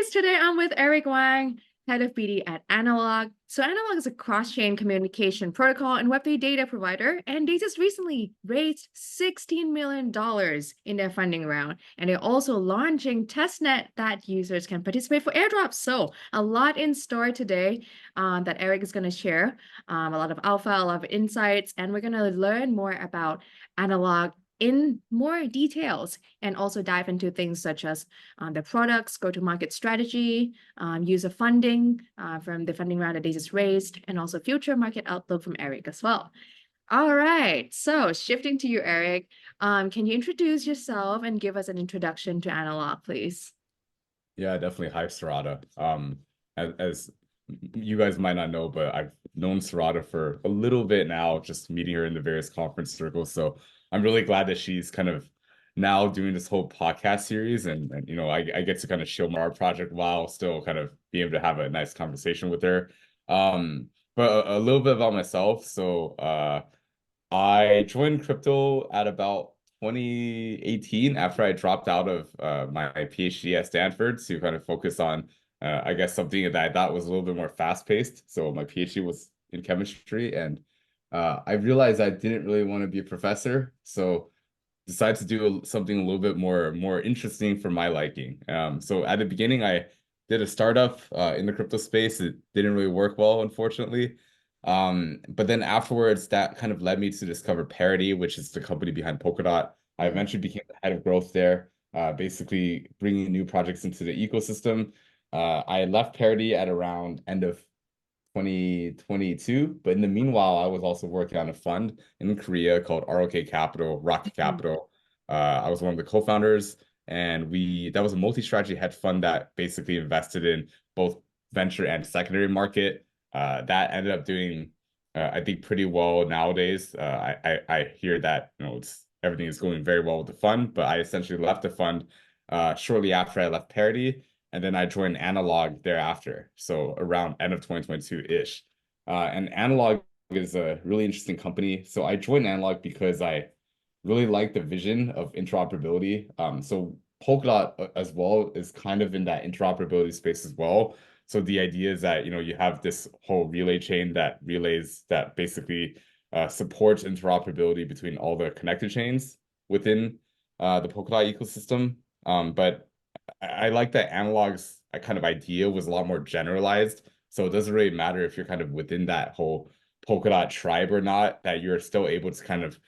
guys, today I'm with Eric Wang, head of BD at Analog. So Analog is a cross-chain communication protocol and Web3 data provider, and they just recently raised $16 million in their funding round. And they're also launching testnet that users can participate for airdrops. So a lot in store today that Eric is going to share, a lot of alpha, a lot of insights, and we're going to learn more about Analog in more details and also dive into things such as the products, go-to-market strategy, use of funding from the funding round that they just raised, and also future market outlook from Eric as well. All right, so shifting to you, Eric, can you introduce yourself and give us an introduction to Analog, please? Yeah, definitely. Hi, Sirada. As you guys might not know, but I've known Sirada for a little bit now, just meeting her in the various conference circles. So I'm really glad that she's kind of now doing this whole podcast series, and I get to kind of show our project while still kind of being able to have a nice conversation with her. But a little bit about myself. So I joined crypto at about 2018 after I dropped out of my PhD at Stanford to kind of focus on, I guess, something that I thought was a little bit more fast-paced. So my PhD was in chemistry, and I realized I didn't really want to be a professor, so decided to do something a little bit more interesting for my liking. So at the beginning, I did a startup in the crypto space. It didn't really work well, unfortunately. But then afterwards, that kind of led me to discover Parity, which is the company behind Polkadot. I eventually became the head of growth there, basically bringing new projects into the ecosystem. I left Parity at around end of 2022, but in the meanwhile, I was also working on a fund in Korea called ROK Capital, Rocket Capital. I was one of the co-founders, and that was a multi-strategy hedge fund that basically invested in both venture and secondary market. That ended up doing, I think, pretty well nowadays. I hear that everything is going very well with the fund, but I essentially left the fund shortly after I left Parity, and then I joined Analog thereafter. So around end of 2022-ish. And Analog is a really interesting company. So I joined Analog because I really like the vision of interoperability. So Polkadot as well is kind of in that interoperability space as well. So the idea is that you have this whole relay chain that basically supports interoperability between all the connected chains within the Polkadot ecosystem. But I like that Analog's kind of idea was a lot more generalized. So it doesn't really matter if you're kind of within that whole Polkadot tribe or not, that you're still able to kind of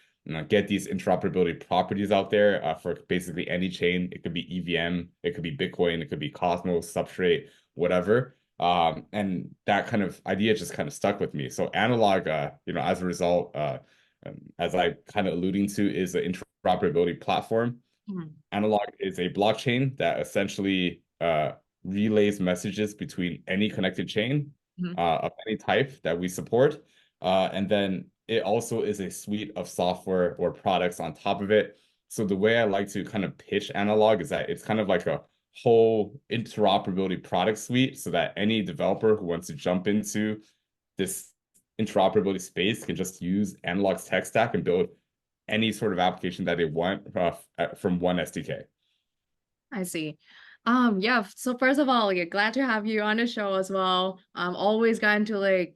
get these interoperability properties out there for basically any chain. It could be EVM, it could be Bitcoin, it could be Cosmos, Substrate, whatever. And that kind of idea just kind of stuck with me. So Analog, as a result, as I kind of alluding to, is an interoperability platform. Analog is a blockchain that essentially relays messages between any connected chain of any type that we support. And then it also is a suite of software or products on top of it. So the way I like to kind of pitch Analog is that it's kind of like a whole interoperability product suite, so that any developer who wants to jump into this interoperability space can just use Analog's tech stack and build any sort of application that they want from one SDK. I see. Yeah, so first of all, glad to have you on the show as well. Always got into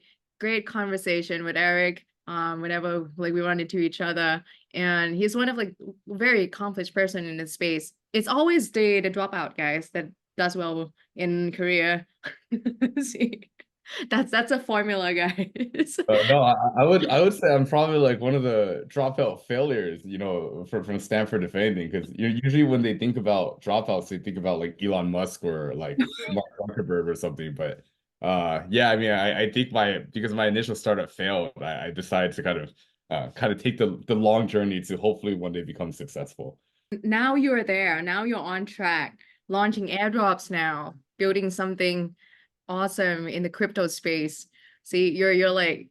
great conversation with Eric whenever we run into each other. And he's one of very accomplished person in this space. It's always the dropout guys that does well in Korea. See, that's a formula, guys. No, I would say I'm probably like one of the dropout failures, from Stanford, if anything, because usually when they think about dropouts, they think about like Elon Musk or like Mark Zuckerberg or something. But yeah, I mean, I think because my initial startup failed, I decided to kind of take the long journey to hopefully one day become successful. Now you're there. Now you're on track, launching airdrops now, building something awesome in the crypto space. See, you're like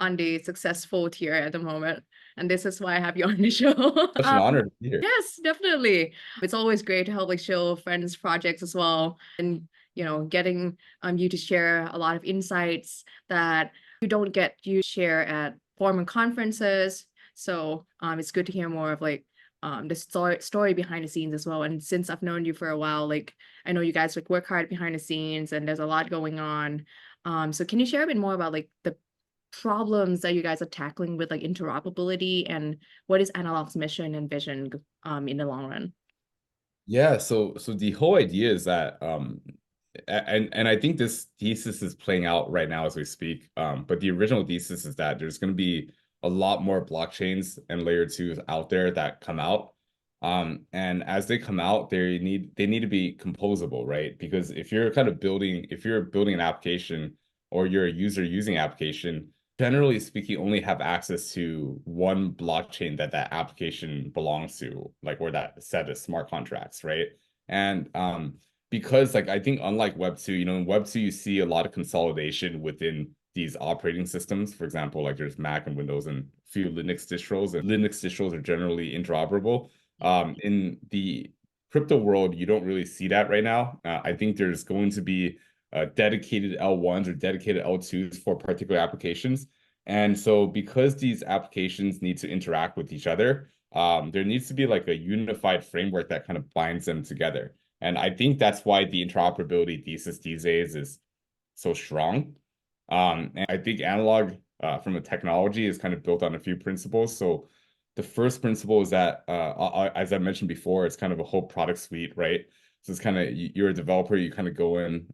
on the successful tier at the moment. And this is why I have you on the show. Such an honor to be here. Yes, definitely. It's always great to help show friends projects as well. And getting you to share a lot of insights that you don't get you share at formal conferences. So it's good to hear more of the story behind the scenes as well. And since I've known you for a while, like I know you guys like work hard behind the scenes and there's a lot going on. So can you share a bit more about like the problems that you guys are tackling with like interoperability, and what is Analog's mission and vision in the long run? Yeah, so the whole idea is that and I think this thesis is playing out right now as we speak. But the original thesis is that there's going to be a lot more blockchains and layer twos out there that come out. And as they come out, they need to be composable, right? Because if you're building an application or you're a user using application, generally speaking, only have access to one blockchain that that application belongs to, like where that set of smart contracts, right? And because like I think unlike Web2, in Web2 you see a lot of consolidation within these operating systems. For example, like there's Mac and Windows and a few Linux distros, and Linux distros are generally interoperable. In the crypto world, you don't really see that right now. I think there's going to be dedicated L1s or dedicated L2s for particular applications. And so because these applications need to interact with each other, there needs to be like a unified framework that kind of binds them together. And I think that's why the interoperability thesis these days is so strong. And I think analog from a technology is kind of built on a few principles. So the first principle is that, as I mentioned before, it's kind of a whole product suite, right? So it's kind of, you're a developer, you kind of go in,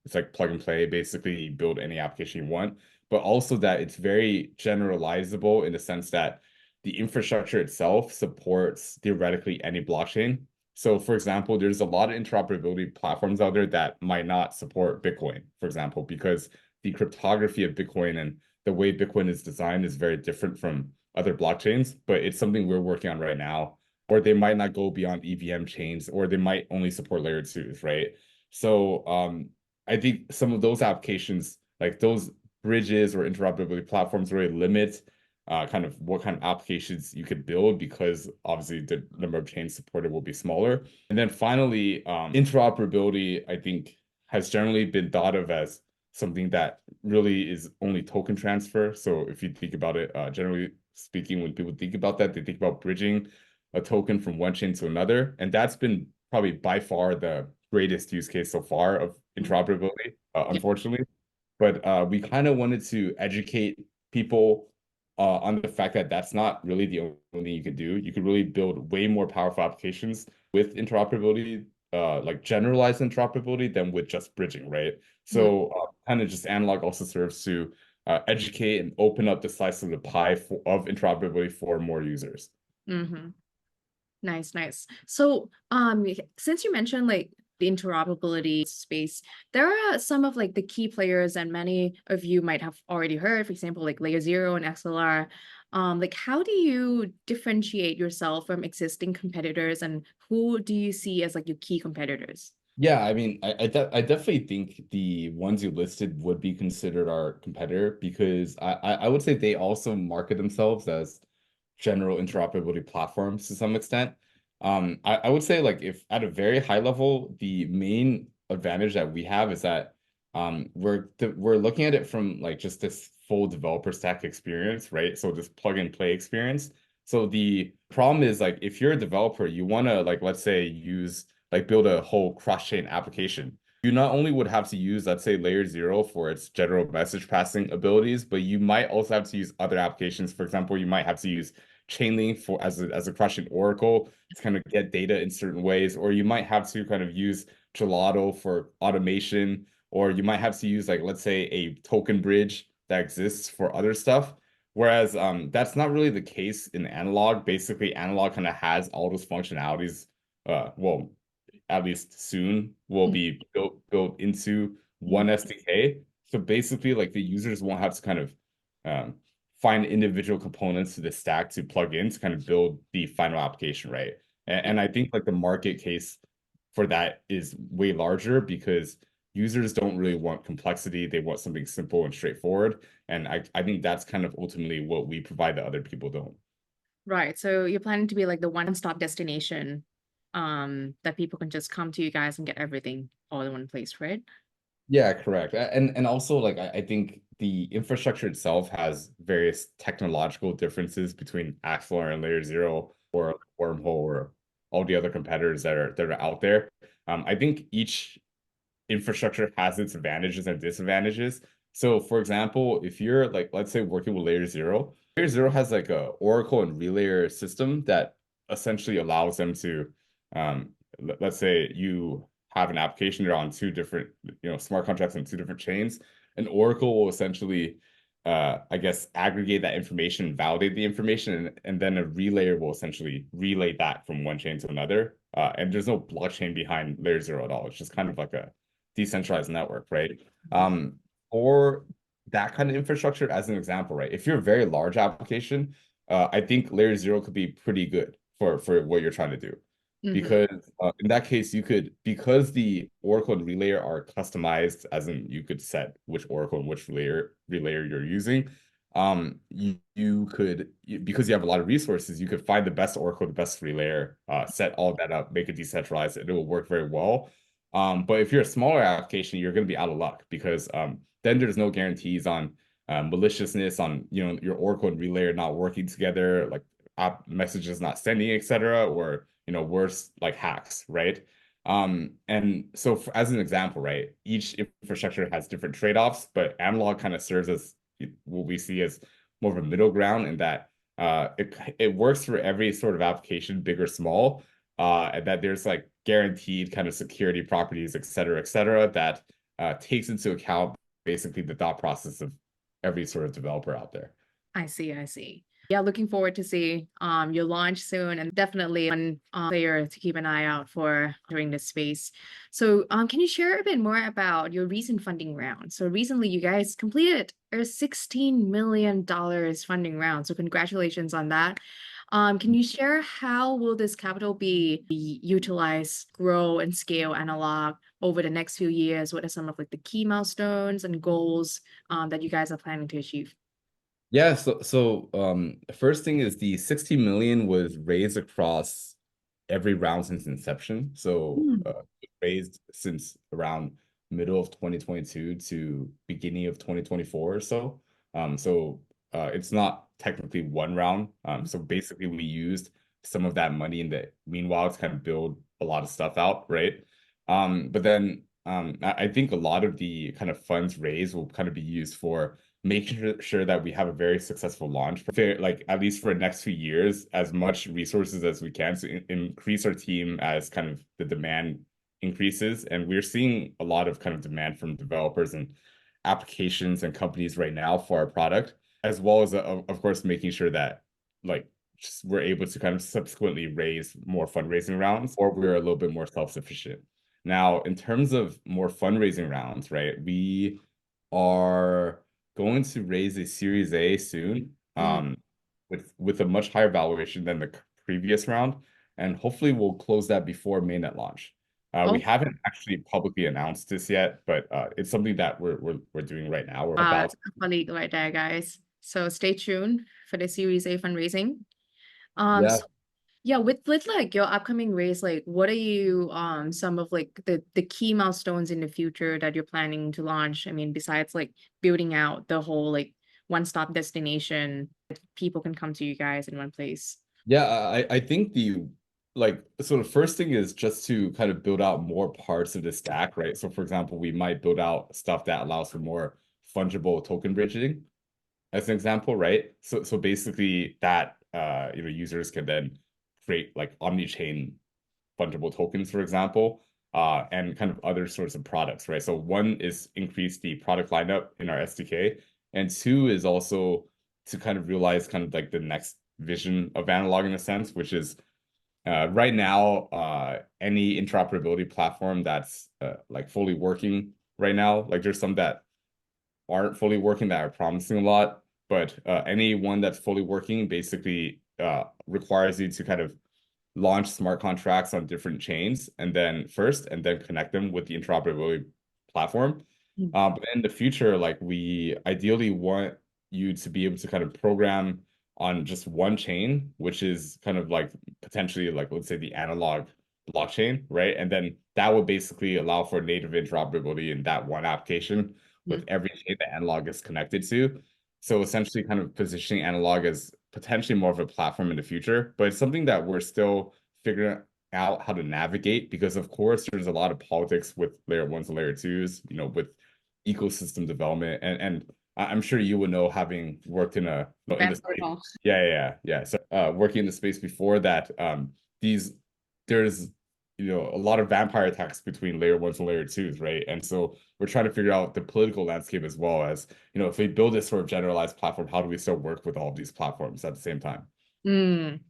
it's like plug and play, basically you build any application you want, but also that it's very generalizable in the sense that the infrastructure itself supports theoretically any blockchain. So for example, there's a lot of interoperability platforms out there that might not support Bitcoin, for example, because the cryptography of Bitcoin and the way Bitcoin is designed is very different from other blockchains, but it's something we're working on right now. Or they might not go beyond EVM chains, or they might only support layer twos, right? So I think some of those applications, like those bridges or interoperability platforms, really limit kind of what kind of applications you could build, because obviously the number of chains supported will be smaller. And then finally, interoperability, I think, has generally been thought of as something that really is only token transfer. So if you think about it, generally speaking, when people think about that, they think about bridging a token from one chain to another. And that's been probably by far the greatest use case so far of interoperability, unfortunately. But we kind of wanted to educate people on the fact that that's not really the only thing you could do. You could really build way more powerful applications with interoperability, like generalized interoperability, than with just bridging, right? So kind of just analog also serves to educate and open up the slice of the pie of interoperability for more users. Mm-hmm. Nice, nice. So, since you mentioned like the interoperability space, there are some of like the key players, and many of you might have already heard, for example, like Layer Zero and XLR. Like how do you differentiate yourself from existing competitors, and who do you see as like your key competitors? Yeah, I mean, I definitely think the ones you listed would be considered our competitor, because I would say they also market themselves as general interoperability platforms to some extent. I would say, like, if at a very high level, the main advantage that we have is that we're looking at it from like just this full developer stack experience, right? So this plug and play experience. So the problem is, like, if you're a developer, you want to, like, let's say build a whole cross-chain application. You not only would have to use, let's say, layer zero for its general message passing abilities, but you might also have to use other applications. For example, you might have to use Chainlink for as a cross-chain oracle to kind of get data in certain ways, or you might have to kind of use Gelato for automation, or you might have to use, like, let's say, a token bridge that exists for other stuff. Whereas that's not really the case in analog. Basically, analog kind of has all those functionalities. Well, at least soon, will be built into one SDK. So basically, like, the users won't have to kind of um, find individual components to the stack to plug in to kind of build the final application, right? And I think like the market case for that is way larger, because users don't really want complexity. They want something simple and straightforward. And I think that's kind of ultimately what we provide that other people don't. Right. So you're planning to be like the one-stop destination, that people can just come to you guys and get everything all in one place, right? Yeah, correct. And also, like, I think the infrastructure itself has various technological differences between Axelar and Layer Zero. or Wormhole or all the other competitors that are out there. I think each infrastructure has its advantages and disadvantages. So for example, if you're like, let's say working with Layer 0 has like a Oracle and Relayer system that essentially allows them to, let's say you have an application, you're on two different, smart contracts on two different chains, and Oracle will essentially, I guess, aggregate that information, validate the information, and then a relayer will essentially relay that from one chain to another. And there's no blockchain behind Layer 0 at all. It's just kind of like a decentralized network, right? Or that kind of infrastructure, as an example, right? If you're a very large application, I think Layer 0 could be pretty good for what you're trying to do. Because in that case, because the Oracle and Relayer are customized, as in you could set which Oracle and which relayer you're using. Because you have a lot of resources, you could find the best Oracle, the best Relayer, set all that up, make it decentralized, and it will work very well. But if you're a smaller application, you're going to be out of luck because then there's no guarantees on maliciousness, on your Oracle and Relayer not working together, like app messages not sending, etc., or worse, like hacks, right? And so as an example, right, each infrastructure has different trade-offs, but Analog kind of serves as what we see as more of a middle ground in that it works for every sort of application, big or small, and that there's like guaranteed kind of security properties, et cetera, that takes into account basically the thought process of every sort of developer out there. I see, I see. Yeah, looking forward to see your launch soon, and definitely one player to keep an eye out for during this space. So can you share a bit more about your recent funding round? So recently you guys completed a $16 million funding round. So congratulations on that. Can you share how will this capital be utilized, grow, and scale Analog over the next few years? What are some of like the key milestones and goals that you guys are planning to achieve? Yeah, first thing is the 60 million was raised across every round since inception. So Hmm. raised since around middle of 2022 to beginning of 2024 or so. It's not technically one round. So basically we used some of that money in the meanwhile to kind of build a lot of stuff out, right? But then I think a lot of the kind of funds raised will kind of be used for making sure that we have a very successful launch, like at least for the next few years, as much resources as we can to increase our team as kind of the demand increases. And we're seeing a lot of kind of demand from developers and applications and companies right now for our product, as well as, of course, making sure that like we're able to kind of subsequently raise more fundraising rounds, or we're a little bit more self-sufficient. Now, in terms of more fundraising rounds, right, we are going to raise a Series A soon, with a much higher valuation than the previous round, and hopefully we'll close that before mainnet launch. We Oh, haven't actually publicly announced this yet, but it's something that we're doing right now. We're wow, about it's a league right there, guys. So stay tuned for the Series A fundraising. yeah. So yeah, with like your upcoming race, like what are you some of like the key milestones in the future that you're planning to launch? I mean, besides like building out the whole like one-stop destination, that people can come to you guys in one place. Yeah, I think the first thing is just to kind of build out more parts of the stack, right? So for example, we might build out stuff that allows for more fungible token bridging, as an example, right? So basically that users can then create like omni-chain fungible tokens, for example, and kind of other sorts of products, right? So one is increase the product lineup in our SDK, and two is also to kind of realize kind of like the next vision of Analog in a sense, which is right now any interoperability platform that's like fully working right now, like there's some that aren't fully working that are promising a lot, but any one that's fully working basically requires you to kind of launch smart contracts on different chains and then connect them with the interoperability platform. But in the future, like we ideally want you to be able to kind of program on just one chain, which is kind of like potentially like let's say the analog blockchain, right? And then that would basically allow for native interoperability in that one application with Mhm. every chain that analog is connected to. So essentially kind of positioning analog as potentially more of a platform in the future, but it's something that we're still figuring out how to navigate because of course there's a lot of politics with layer ones and layer twos, with ecosystem development and I'm sure you would know having worked in in the Best space. protocol. Yeah. So working in the space before that, these there's a lot of vampire attacks between layer ones and layer twos, right? And so we're trying to figure out the political landscape as well as, if we build this sort of generalized platform, how do we still work with all of these platforms at the same time?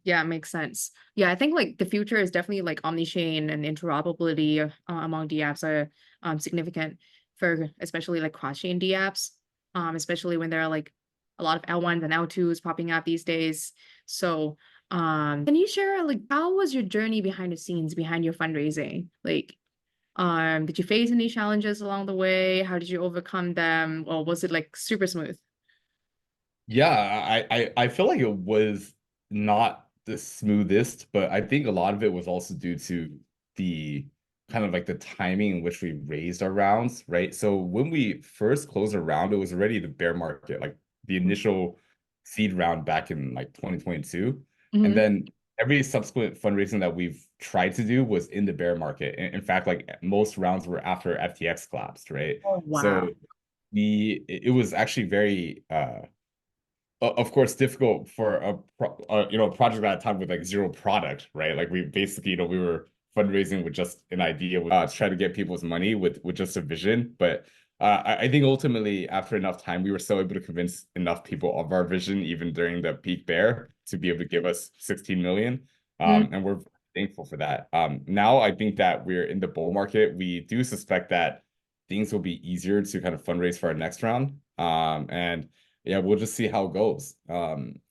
Yeah, makes sense. Yeah, I think like the future is definitely like omni-chain and interoperability among DApps are significant for especially like cross-chain DApps, especially when there are like a lot of L1s and L2s popping out these days. So, can you share like how was your journey behind the scenes behind your fundraising? Like, did you face any challenges along the way? How did you overcome them? Or was it like super smooth? Yeah, I feel like it was not the smoothest, but I think a lot of it was also due to the kind of like the timing in which we raised our rounds, right? So when we first closed a round, it was already the bear market, like the initial seed round back in like 2022. And Mm-hmm. then every subsequent fundraising that we've tried to do was in the bear market. In fact, like most rounds were after FTX collapsed, right? Oh, So wow. it was actually very of course difficult for a project at a time with like zero product, right? Like we basically we were fundraising with just an idea, to try to get people's money with just a vision. But I think ultimately after enough time we were still able to convince enough people of our vision even during the peak bear to be able to give us 16 million, and we're thankful for that. Now I think that we're in the bull market. We do suspect that things will be easier to kind of fundraise for our next round, and yeah, we'll just see how it goes.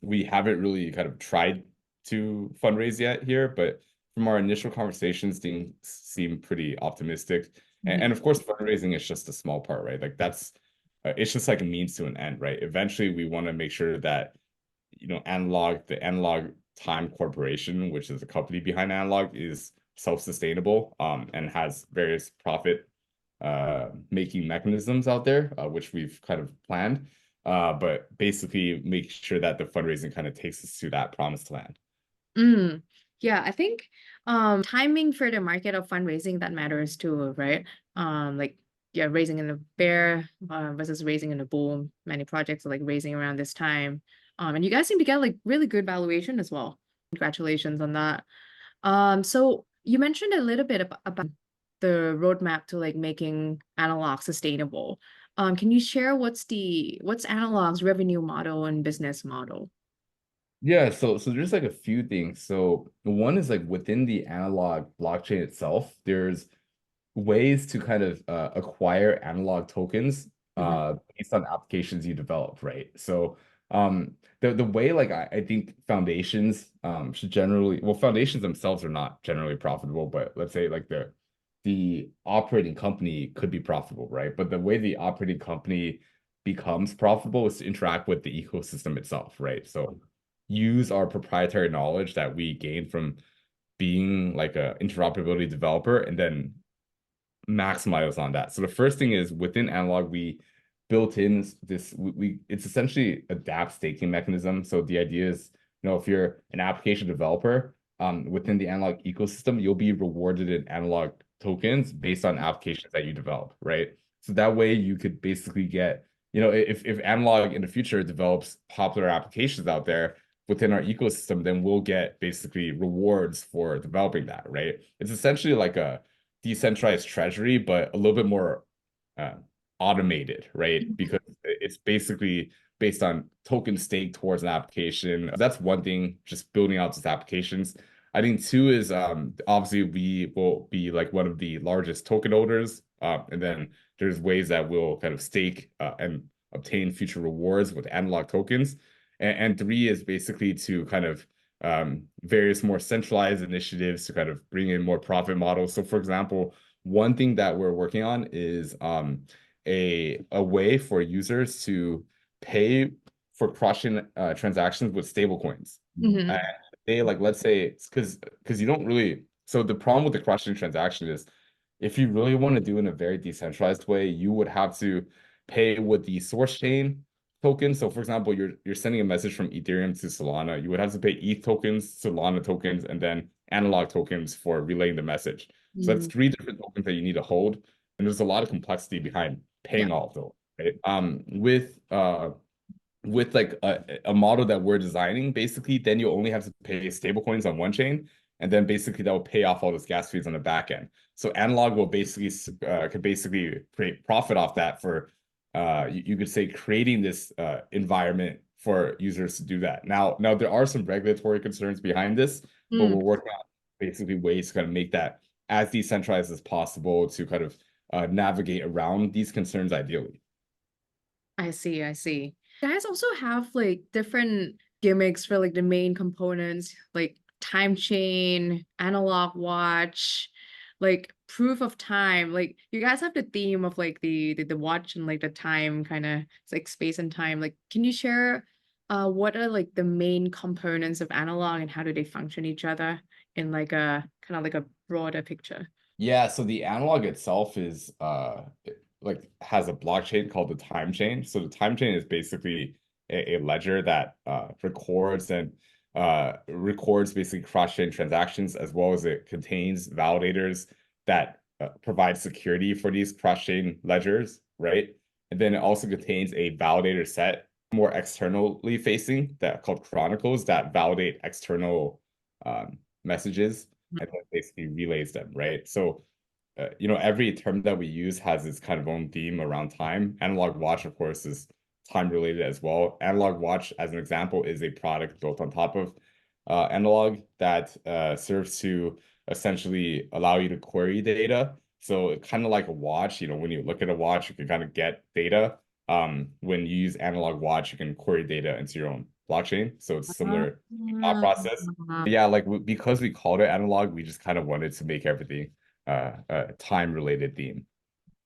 We haven't really kind of tried to fundraise yet here, but from our initial conversations, things seem pretty optimistic. And of course, fundraising is just a small part, right? Like it's just like a means to an end, right? Eventually, we want to make sure that, the Analog Time Corporation, which is the company behind Analog, is self-sustainable, and has various profit making mechanisms out there, which we've kind of planned. But basically make sure that the fundraising kind of takes us to that promised land. Mm, yeah, I think timing for the market of fundraising that matters too, right? Like yeah, raising in the bear versus raising in the bull. Many projects are like raising around this time. And you guys seem to get like really good valuation as well. Congratulations on that. So you mentioned a little bit about the roadmap to like making analog sustainable. Can you share what's analog's revenue model and business model? Yeah, so there's like a few things. So the one is like within the analog blockchain itself, there's ways to kind of acquire analog tokens Mhm. based on applications you develop, right? So the way like I think foundations should generally, well, foundations themselves are not generally profitable, but let's say like the operating company could be profitable, right? But the way the operating company becomes profitable is to interact with the ecosystem itself, right? So use our proprietary knowledge that we gain from being like a interoperability developer and then maximize on that. So the first thing is within Analog, we built in this, it's essentially a DApp staking mechanism. So the idea is, if you're an application developer, within the Analog ecosystem, you'll be rewarded in Analog tokens based on applications that you develop, right? So that way you could basically get, if Analog in the future develops popular applications out there within our ecosystem, then we'll get basically rewards for developing that, right? It's essentially like a decentralized treasury, but a little bit more uh, automated, right? Because it's basically based on token stake towards an application. That's one thing, just building out these applications. I think two is obviously we will be like one of the largest token holders, and then there's ways that we'll kind of stake and obtain future rewards with analog tokens. And three is basically to kind of various more centralized initiatives to kind of bring in more profit models. So, for example, one thing that we're working on is a way for users to pay for crushing transactions with stable coins. Mhm. They like, let's say, because you don't really. So the problem with the crushing transaction is, if you really want to do it in a very decentralized way, you would have to pay with the source chain token. So for example, you're sending a message from Ethereum to Solana. You would have to pay ETH tokens, Solana tokens, and then analog tokens for relaying the message. So that's Mm, three different tokens that you need to hold. And there's a lot of complexity behind yeah. paying all of those, right? With like a model that we're designing, basically, then you only have to pay stablecoins on one chain, and then basically that will pay off all those gas fees on the back end. So analog will basically could basically create profit off that for you could say creating this environment for users to do that. Now there are some regulatory concerns behind this, but Mm, we're working on basically ways to kind of make that as decentralized as possible to kind of navigate around these concerns ideally. I see, I see. You guys also have like different gimmicks for like the main components, like time chain, analog watch, like proof of time. Like you guys have the theme of like the watch and like the time kind of it's like space and time. Like can you share what are like the main components of analog and how do they function each other in like a kind of like a broader picture? Yeah, so the analog itself is like has a blockchain called the time chain. So the time chain is basically a ledger that records basically cross-chain transactions, as well as it contains validators that provide security for these cross-chain ledgers, right? And then it also contains a validator set more externally facing that called chronicles that validate external messages and then basically relays them, right? So, every term that we use has its kind of own theme around time. Analog watch, of course, is time related as well. Analog watch, as an example, is a product built on top of analog that serves to essentially allow you to query data. So kind of like a watch, when you look at a watch, you can kind of get data. When you use analog watch, you can query data into your own blockchain. So it's similar thought process. Ah. But yeah, like because we called it analog, we just kind of wanted to make everything a time related theme.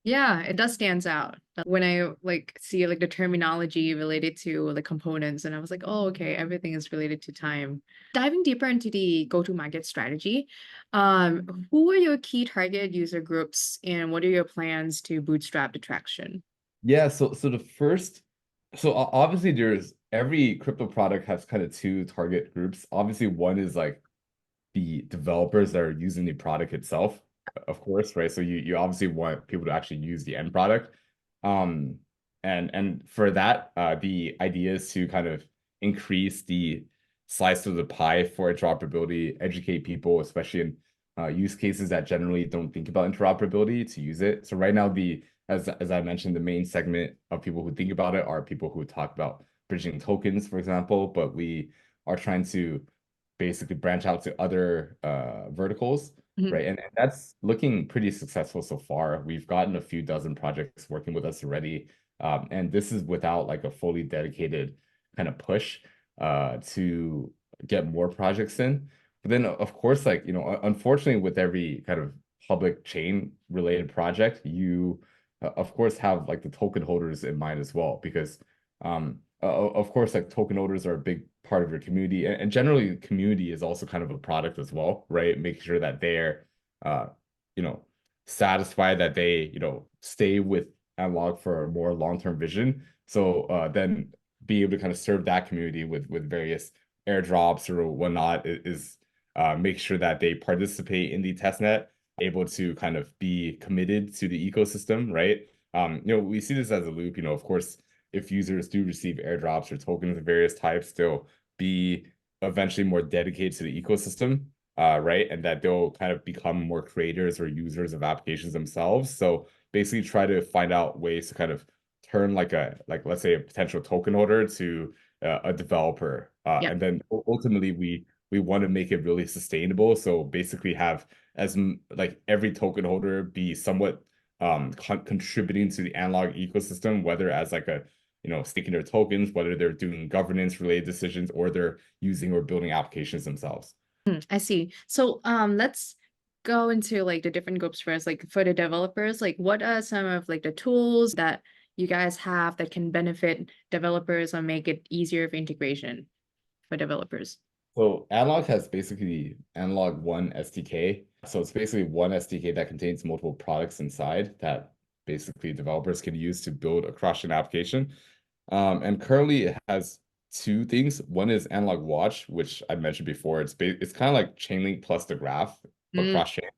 Yeah, it does stands out when I like see like the terminology related to the components, and I was like, oh, okay, everything is related to time. Diving deeper into the go-to-market strategy, who are your key target user groups, and what are your plans to bootstrap the traction? Yeah, so the first, obviously there's every crypto product has kind of two target groups. Obviously, one is like the developers that are using the product itself, of course, right? So you obviously want people to actually use the end product. Um, and for that, the idea is to kind of increase the slice of the pie for interoperability, educate people, especially in use cases that generally don't think about interoperability to use it. So right now, as I mentioned, the main segment of people who think about it are people who talk about bridging tokens, for example, but we are trying to basically branch out to other verticals, Mhm. right? And that's looking pretty successful so far. We've gotten a few dozen projects working with us already. And this is without like a fully dedicated kind of push to get more projects in. But then, of course, like, unfortunately, with every kind of public chain related project, you, of course, have like the token holders in mind as well, because of course, like token owners are a big part of your community, and generally, community is also kind of a product as well, right? Making sure that they're, uh, you know, satisfied that they, stay with analog for a more long-term vision. So then be able to kind of serve that community with various airdrops or whatnot is make sure that they participate in the testnet, able to kind of be committed to the ecosystem, right? We see this as a loop, of course if users do receive airdrops or tokens of various types, they'll be eventually more dedicated to the ecosystem, right? And that they'll kind of become more creators or users of applications themselves. So basically try to find out ways to kind of turn like let's say a potential token holder to a developer. Yep. And then ultimately we want to make it really sustainable. So basically have like every token holder be somewhat contributing to the analog ecosystem, whether as like a staking their tokens, whether they're doing governance related decisions or they're using or building applications themselves. I see. So let's go into like the different groups first. Like for the developers, like what are some of like the tools that you guys have that can benefit developers or make it easier for integration for developers? So Analog has basically Analog One SDK. So it's basically one SDK that contains multiple products inside that basically developers can use to build a cross-chain application. And currently it has two things. One is analog watch, which I mentioned before. It's kind of like Chainlink plus the graph, but Mm, cross-chain.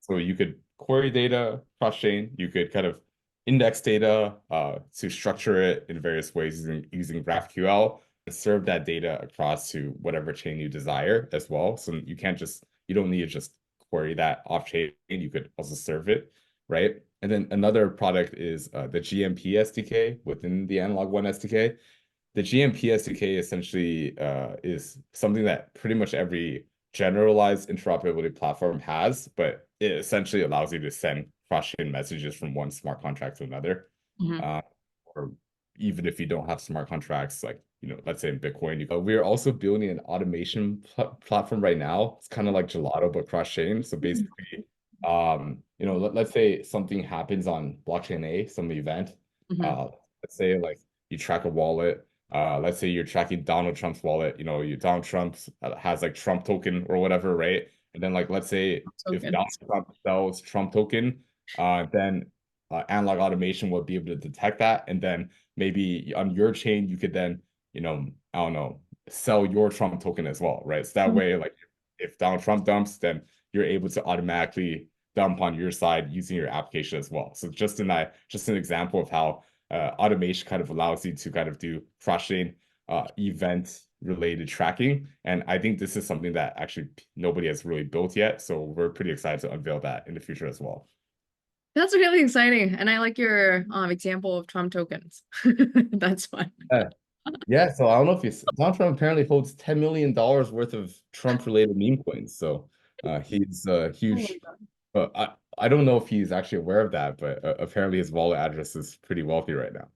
So you could query data cross-chain. You could kind of index data to structure it in various ways using GraphQL and serve that data across to whatever chain you desire as well. So you don't need to just query that off-chain. You could also serve it, right? And then another product is the GMP SDK within the Analog One SDK. The GMP SDK essentially is something that pretty much every generalized interoperability platform has, but it essentially allows you to send cross-chain messages from one smart contract to another. mhm. Uh, or even if you don't have smart contracts, like, let's say in Bitcoin, we're also building an automation platform right now. It's kind of like Gelato, but cross-chain. So basically, let's say something happens on blockchain A, some event. Mhm. Let's say like you track a wallet. Let's say you're tracking Donald Trump's wallet. Donald Trump has like Trump token or whatever, right? And then like let's say if Donald Tokens. Trump sells Trump token, then analog automation will be able to detect that, and then maybe on your chain you could then, I don't know, sell your Trump token as well, right? So that Mhm. way, like if Donald Trump dumps, then you're able to automatically dump on your side using your application as well. So just an example of how automation kind of allows you to kind of do cross-chain event related tracking. And I think this is something that actually nobody has really built yet. So we're pretty excited to unveil that in the future as well. That's really exciting. And I like your example of Trump tokens. That's fun. Yeah. Yeah, so I don't know if Donald Trump apparently holds $10 million worth of Trump-related meme coins. So he's a Oh my huge, God. I don't know if he's actually aware of that, but apparently his wallet address is pretty wealthy right now.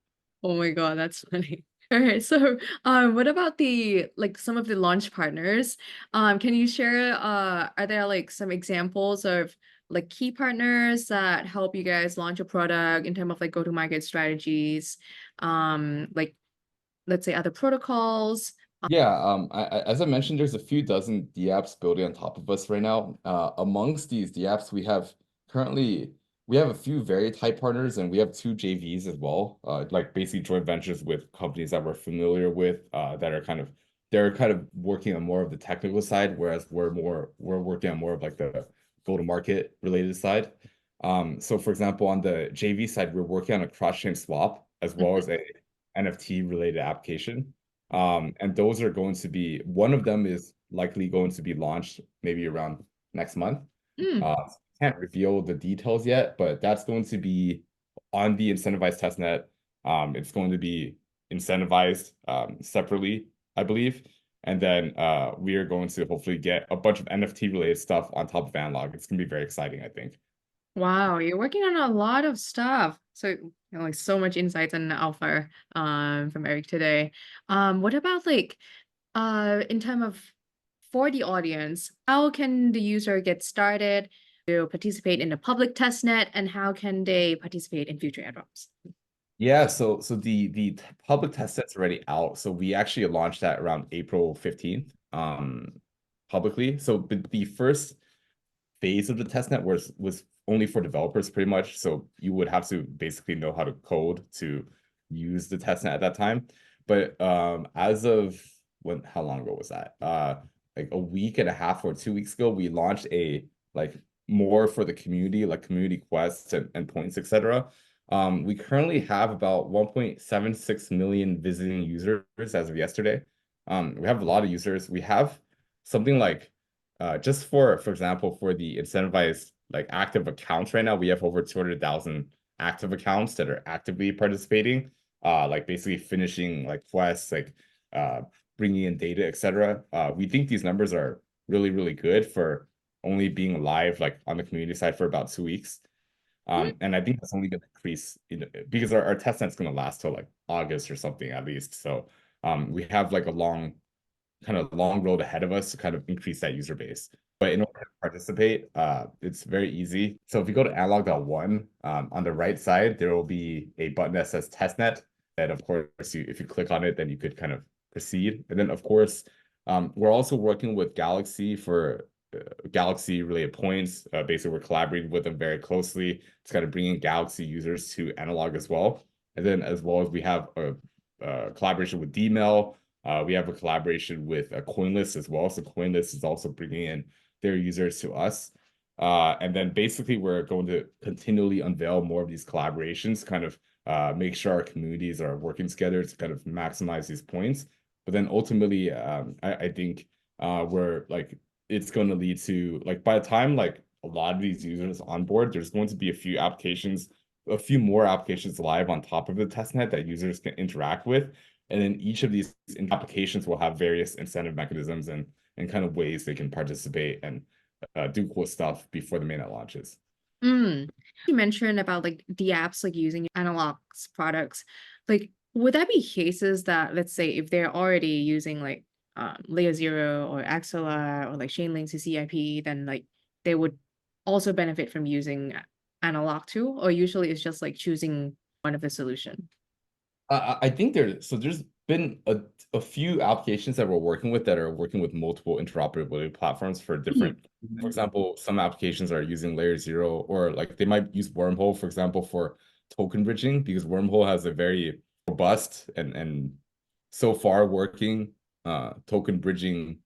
Oh my God, that's funny. All right, so what about the like some of the launch partners? Can you share are there like some examples of like key partners that help you guys launch a product in terms of like go-to-market strategies? Like let's say other protocols. Yeah, as I mentioned, there's a few dozen dApps building on top of us right now. Amongst these dApps, we have a few very tight partners, and we have two JVs as well, like basically joint ventures with companies that we're familiar with, that are they're kind of working on more of the technical side, whereas we're working on more of like the go-to-market related side. So for example, on the JV side, we're working on a cross-chain swap as well as a NFT related application. And those are going to be, one of them is likely going to be launched maybe around next month. Mm, Can't reveal the details yet, but that's going to be on the incentivized testnet. It's going to be incentivized separately, I believe. And then we are going to hopefully get a bunch of NFT related stuff on top of Analog. It's going to be very exciting, I think. wow, you're working on a lot of stuff. So like so much insights and alpha from Eric today. What about like in terms of for the audience, how can the user get started to participate in the public testnet and how can they participate in future airdrops? Yeah, so the public test set's already out. So we actually launched that around April 15th, publicly. So the first phase of the testnet was only for developers pretty much. So you would have to basically know how to code to use the testnet at that time. But as of how long ago was that? Like a week and a half or 2 weeks ago, we launched a like more for the community, like community quests and points, etc. We currently have about 1.76 million visiting users as of yesterday. We have a lot of users. We have something like just for example, for the incentivized like active accounts right now, we have over 200,000 active accounts that are actively participating, like basically finishing like quests, like uh, bringing in data, etc. We think these numbers are really, really good for only being live like on the community side for about 2 weeks. And I think that's only going to increase because our test net's going to last till like August or something at least. So we have like a long road ahead of us to kind of increase that user base. But in order to participate, it's very easy. So if you go to analog.one, on the right side, there will be a button that says testnet. That of course, if you click on it, then you could kind of proceed. And then of course, we're also working with Galaxy for Galaxy related points. Basically, we're collaborating with them very closely. It's kind of bringing Galaxy users to analog as well. And then as well as we have collaboration with Dmail. We have a collaboration with CoinList as well. So CoinList is also bringing in their users to us. And then basically we're going to continually unveil more of these collaborations, kind of make sure our communities are working together to kind of maximize these points. But then ultimately, I think we're like, it's going to lead to like by the time like a lot of these users on board, there's going to be a few more applications live on top of the testnet that users can interact with. And then each of these applications will have various incentive mechanisms and kind of ways they can participate and do cool stuff before the mainnet launches. You mentioned about like the apps like using Analog's products. Like, would that be cases that, let's say, if they're already using like Layer Zero or Axela or like Chainlink's CCIP, then like they would also benefit from using Analog too? Or usually it's just like choosing one of the solution? I think there's been a few applications that we're working with that are working with multiple interoperability platforms for different, for example, some applications are using Layer Zero, or like they might use Wormhole, for example, for token bridging, because Wormhole has a very robust and so far working token bridging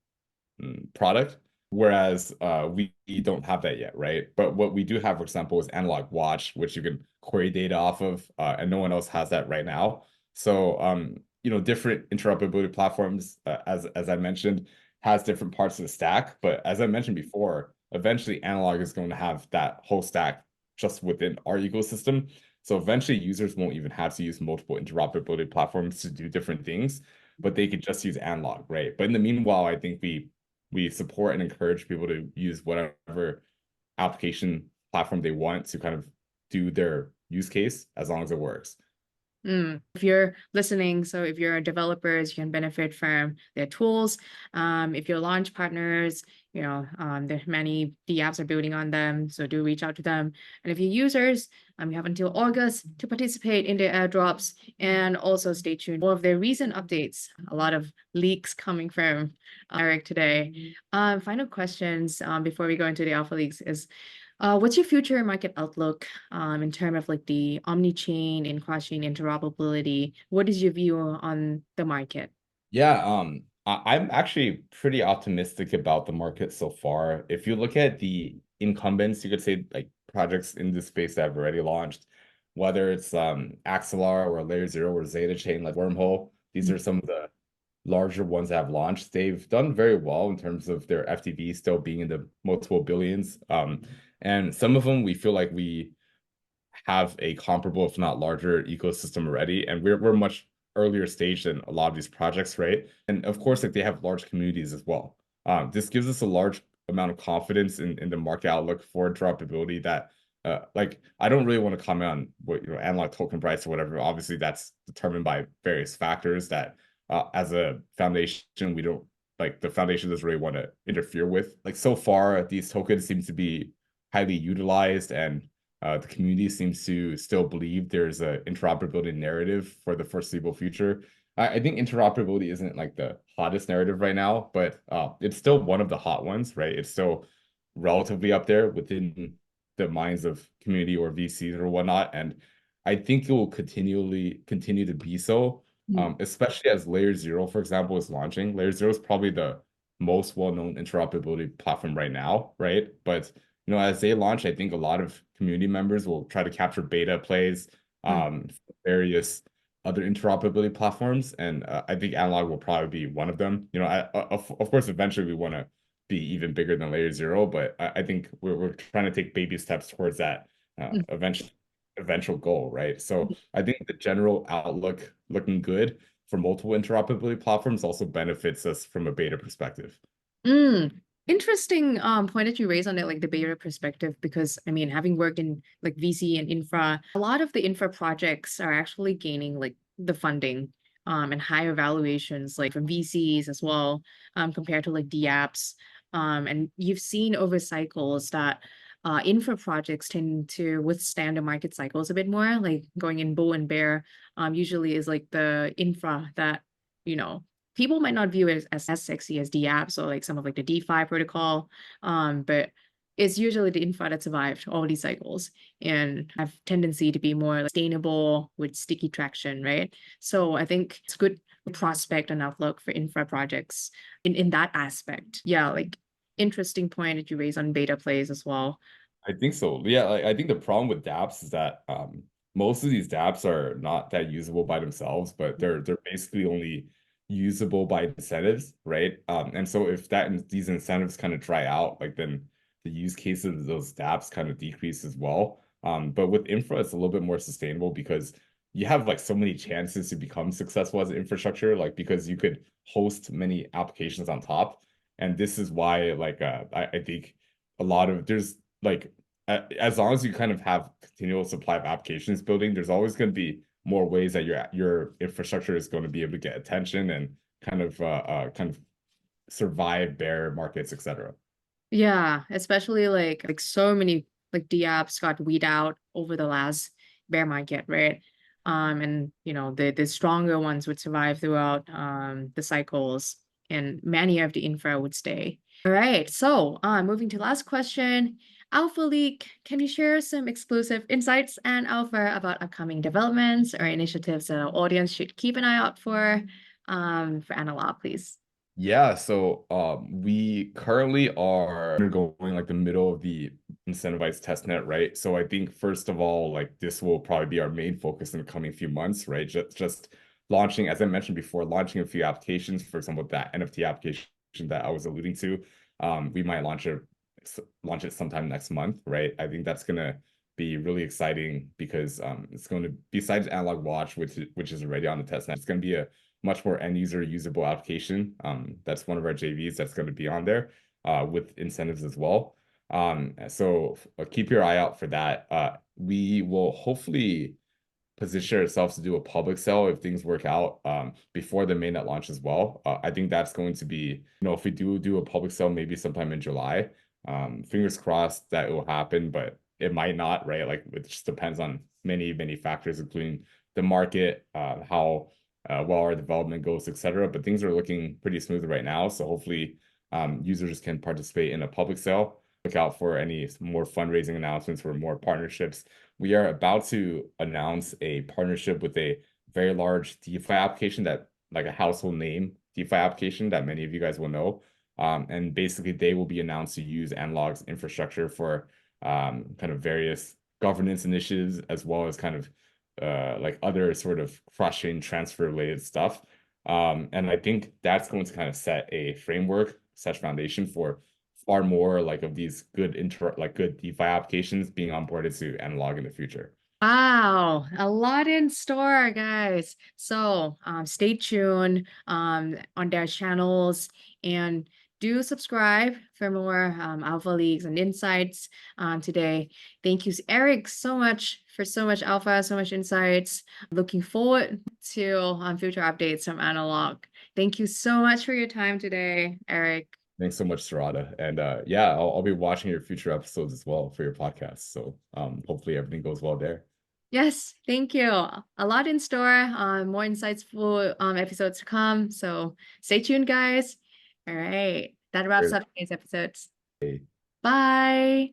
product, whereas we don't have that yet, right? But what we do have, for example, is Analog Watch, which you can query data off of, and no one else has that right now. So, different interoperability platforms, as I mentioned, has different parts of the stack. But as I mentioned before, eventually Analog is going to have that whole stack just within our ecosystem. So eventually users won't even have to use multiple interoperability platforms to do different things, but they could just use Analog, right? But in the meanwhile, I think we support and encourage people to use whatever application platform they want to kind of do their use case as long as it works. If you're listening, so if you're developers, you can benefit from their tools. If you're launch partners, there's many the apps are building on them, so do reach out to them. And if you're users, you have until August to participate in their airdrops, and also stay tuned for more of their recent updates. A lot of leaks coming from Eric today. Final questions before we go into the alpha leaks is, what's your future market outlook in terms of like the omni-chain and cross-chain interoperability? What is your view on the market? Yeah, I'm actually pretty optimistic about the market so far. If you look at the incumbents, you could say like projects in this space that have already launched, whether it's Axelar or Layer Zero or Zeta Chain, like Wormhole, these are some of the larger ones that have launched. They've done very well in terms of their FTV still being in the multiple billions. And some of them we feel like we have a comparable, if not larger, ecosystem already, and we're much earlier stage than a lot of these projects, right? And of course, like they have large communities as well. This gives us a large amount of confidence in the market outlook for interoperability that like I don't really want to comment on what analog token price or whatever. Obviously, that's determined by various factors that as a foundation, we don't like the foundation doesn't really want to interfere with. Like so far, these tokens seem to be highly utilized and the community seems to still believe there's an interoperability narrative for the foreseeable future. I think interoperability isn't like the hottest narrative right now, but it's still one of the hot ones, right? It's still relatively up there within the minds of community or VCs or whatnot. And I think it will continue to be so, especially as Layer Zero, for example, is launching. Layer Zero is probably the most well-known interoperability platform right now, right? But as they launch, I think a lot of community members will try to capture beta plays, various other interoperability platforms, and I think Analog will probably be one of them. Of course, eventually we want to be even bigger than Layer Zero, but I think we're trying to take baby steps towards that eventual goal, right? So I think the general outlook looking good for multiple interoperability platforms also benefits us from a beta perspective. Interesting point that you raised on it, like the beta perspective, because I mean, having worked in like VC and infra, a lot of the infra projects are actually gaining like the funding and higher valuations like from VCs as well, compared to like the apps. And you've seen over cycles that infra projects tend to withstand the market cycles a bit more, like going in bull and bear, usually is like the infra that, people might not view it as sexy as the apps or like some of like the DeFi protocol. But it's usually the infra that survived all these cycles and have tendency to be more sustainable with sticky traction, right? So I think it's a good prospect and outlook for infra projects in that aspect. Yeah, like interesting point that you raise on beta plays as well. I think so. Yeah, like, I think the problem with dApps is that most of these dApps are not that usable by themselves, but they're basically only usable by incentives, right? And so if these incentives kind of dry out, like then the use cases of those dApps kind of decrease as well. But with infra, it's a little bit more sustainable because you have like so many chances to become successful as an infrastructure, like because you could host many applications on top. And this is why like I think a lot of there's like as long as you kind of have continual supply of applications building, there's always going to be more ways that your infrastructure is going to be able to get attention and kind of survive bear markets, etc. Yeah, especially like so many like DApps got weed out over the last bear market, right? And you know the stronger ones would survive throughout the cycles, and many of the infra would stay. All right, so moving to last question. Alpha Leak, can you share some exclusive insights and alpha about upcoming developments or initiatives that our audience should keep an eye out for Analog, please? Yeah, so we currently are undergoing like the middle of the incentivized testnet, right? So I think first of all, like this will probably be our main focus in the coming few months, right? Just launching, as I mentioned before, launching a few applications. For example, that NFT application that I was alluding to, we might launch it sometime next month, right? I think that's gonna be really exciting because it's going to, besides Analog Watch, which is already on the testnet, it's going to be a much more end user usable application. That's one of our JVs that's going to be on there with incentives as well. So keep your eye out for that. We will hopefully position ourselves to do a public sale if things work out before the mainnet launch as well. I think that's going to be, if we do a public sale, maybe sometime in July. Fingers crossed that it will happen, but it might not, right? Like it just depends on many factors, including the market, how well our development goes, etc. But things are looking pretty smooth right now. So hopefully users can participate in a public sale. Look out for any more fundraising announcements or more partnerships. We are about to announce a partnership with a very large DeFi application that like a household name DeFi application that many of you guys will know. And basically they will be announced to use Analog's infrastructure for kind of various governance initiatives as well as kind of like other sort of cross-chain transfer related stuff. And I think that's going to kind of set a framework, such foundation for far more like of these good good DeFi applications being onboarded to Analog in the future. Wow, a lot in store, guys. So stay tuned on their channels and do subscribe for more alpha leaks and insights today. Thank you, Eric, so much for so much alpha, so much insights. Looking forward to future updates from Analog. Thank you so much for your time today, Eric. Thanks so much, Sirada. And yeah, I'll be watching your future episodes as well for your podcast. So hopefully everything goes well there. Yes, thank you. A lot in store, more insightful episodes to come. So stay tuned, guys. All right. That wraps up today's episodes. Hey. Bye.